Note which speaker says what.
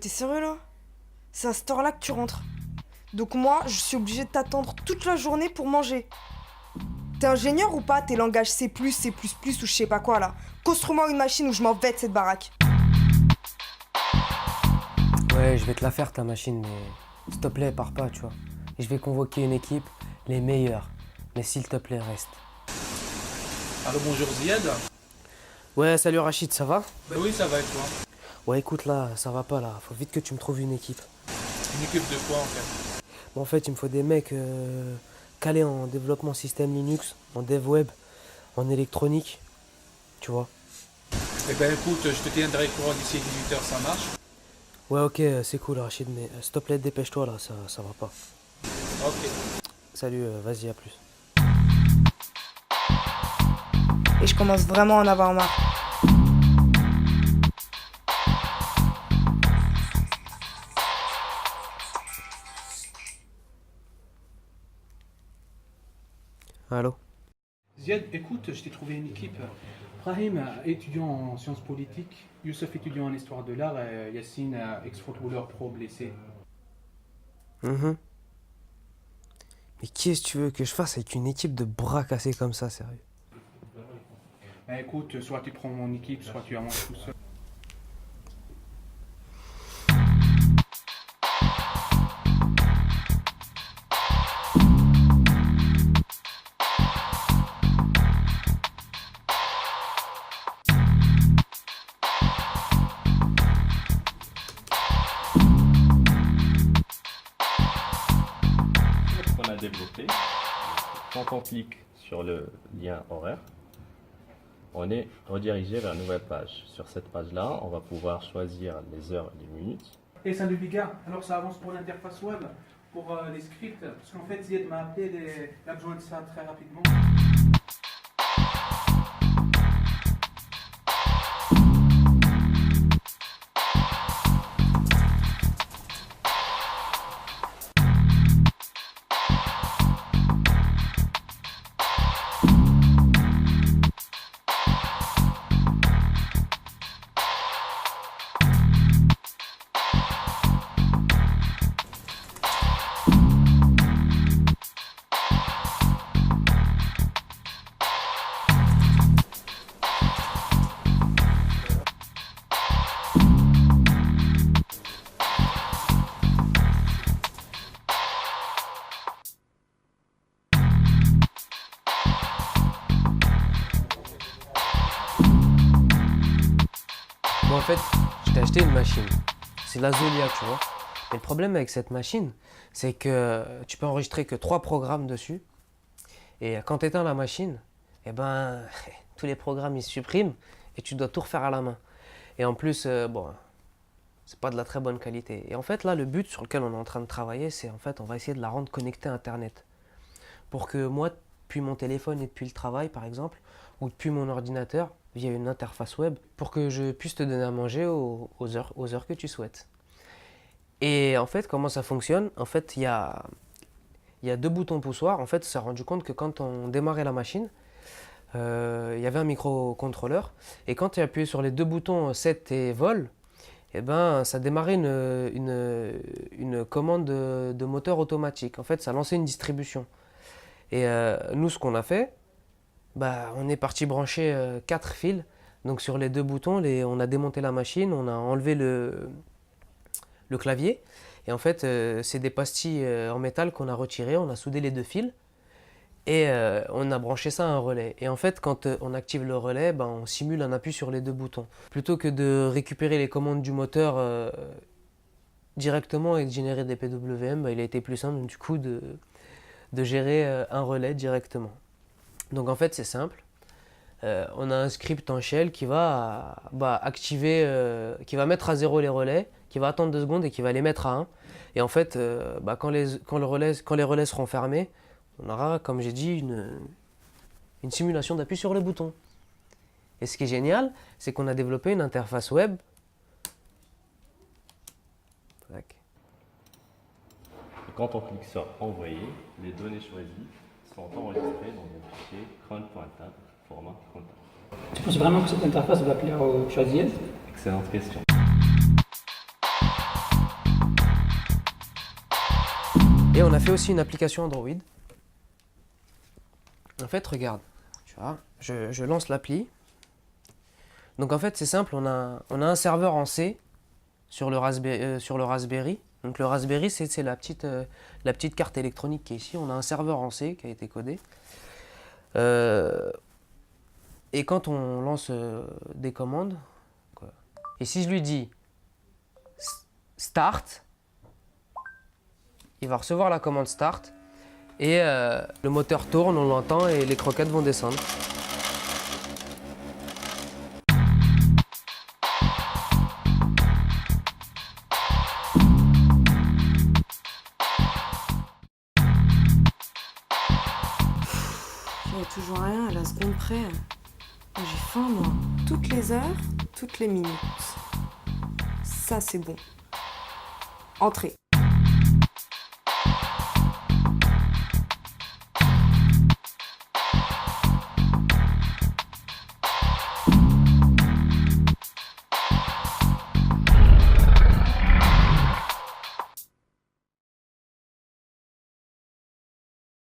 Speaker 1: t'es sérieux là? C'est à cette heure-là que tu rentres. Donc moi, je suis obligée de t'attendre toute la journée pour manger. T'es ingénieur ou pas? T'es langage C++, C++ ou je sais pas quoi là. Construis-moi une machine ou je m'en vais de cette baraque.
Speaker 2: Ouais, je vais te la faire ta machine, mais s'il te plaît, pars pas, tu vois. Et je vais convoquer une équipe, les meilleurs. Mais s'il te plaît, reste.
Speaker 3: Allô, bonjour Ziad.
Speaker 2: Ouais, salut Rachid, ça va?
Speaker 3: Ben oui, ça va et toi?
Speaker 2: Ouais, écoute là, ça va pas là. Faut vite que tu me trouves une équipe.
Speaker 3: Une équipe de quoi en fait?
Speaker 2: Bon, en fait, il me faut des mecs calés en développement système Linux, en dev web, en électronique, tu vois.
Speaker 3: Eh ben écoute, je te tiendrai au courant d'ici 18h, ça marche?
Speaker 2: Ouais, ok, c'est cool Rachid, mais s'il te plaît, dépêche-toi là, ça va pas.
Speaker 3: Ok.
Speaker 2: Salut, vas-y, à plus.
Speaker 1: Et je commence vraiment à en avoir marre.
Speaker 2: Allô?
Speaker 3: Ziad, écoute, je t'ai trouvé une équipe. Brahim, étudiant en sciences politiques, Youssef, étudiant en histoire de l'art, et Yassine, ex-footballeur pro blessé.
Speaker 2: Mhm. Mais qu'est-ce que tu veux que je fasse avec une équipe de bras cassés comme ça, sérieux?
Speaker 3: Ben écoute, soit tu prends mon équipe, soit tu avances tout seul.
Speaker 4: Qu'on a développé. Quand on clique sur le lien horaire, on est redirigé vers une nouvelle page. Sur cette page-là, on va pouvoir choisir les heures et les minutes.
Speaker 3: Et salut les gars, alors ça avance pour l'interface web, pour les scripts, parce qu'en fait Ziad m'a appelé, il a besoin de ça très rapidement.
Speaker 2: Bon, en fait, je t'ai acheté une machine. C'est la Zolia, tu vois. Mais le problème avec cette machine, c'est que tu peux enregistrer que 3 programmes dessus. Et quand tu éteins la machine, eh ben, tous les programmes ils se suppriment et tu dois tout refaire à la main. Et en plus, bon, c'est pas de la très bonne qualité. Et en fait, là, le but sur lequel on est en train de travailler, c'est en fait, on va essayer de la rendre connectée à Internet. Pour que moi, depuis mon téléphone et depuis le travail, par exemple, ou depuis mon ordinateur, via une interface web, pour que je puisse te donner à manger aux heures que tu souhaites. Et en fait, comment ça fonctionne? En fait, il y a 2 boutons poussoirs. En fait, on s'est rendu compte que quand on démarrait la machine, il y avait un microcontrôleur. Et quand tu appuyais sur les 2 boutons 7 et vol, eh ben, ça démarrait une commande de moteur automatique. En fait, ça lançait une distribution. Et nous, ce qu'on a fait, bah, on est parti brancher 4 fils. Donc sur les 2 boutons, on a démonté la machine, on a enlevé le clavier. Et en fait, c'est des pastilles en métal qu'on a retirées, on a soudé les 2 fils. Et on a branché ça à un relais. Et en fait, quand on active le relais, ben, on simule un appui sur les 2 boutons. Plutôt que de récupérer les commandes du moteur directement et de générer des PWM, ben, il a été plus simple du coup de gérer un relais directement. Donc en fait, c'est simple. On a un script en shell qui va activer, qui va mettre à 0 les relais, qui va attendre 2 secondes et qui va les mettre à 1. Et en fait, quand les relais seront fermés, on aura, comme j'ai dit, une simulation d'appui sur le bouton. Et ce qui est génial, c'est qu'on a développé une interface web. Tac.
Speaker 4: Et quand on clique sur Envoyer, les données choisies sont enregistrées dans un fichier cron.tab, format cron.tab.
Speaker 5: Tu penses vraiment que cette interface va plaire aux choisiers?
Speaker 4: Excellente question.
Speaker 2: Et on a fait aussi une application Android. En fait, regarde, tu vois, je lance l'appli. Donc en fait, c'est simple, on a un serveur en C sur le Raspberry. Donc le Raspberry, c'est la petite carte électronique qui est ici. On a un serveur en C qui a été codé. Et quand on lance des commandes, quoi. Et si je lui dis start, il va recevoir la commande start et le moteur tourne, on l'entend et les croquettes vont descendre.
Speaker 1: J'ai toujours rien à la seconde près. J'ai faim, moi. Toutes les heures, toutes les minutes. Ça, c'est bon. Entrez.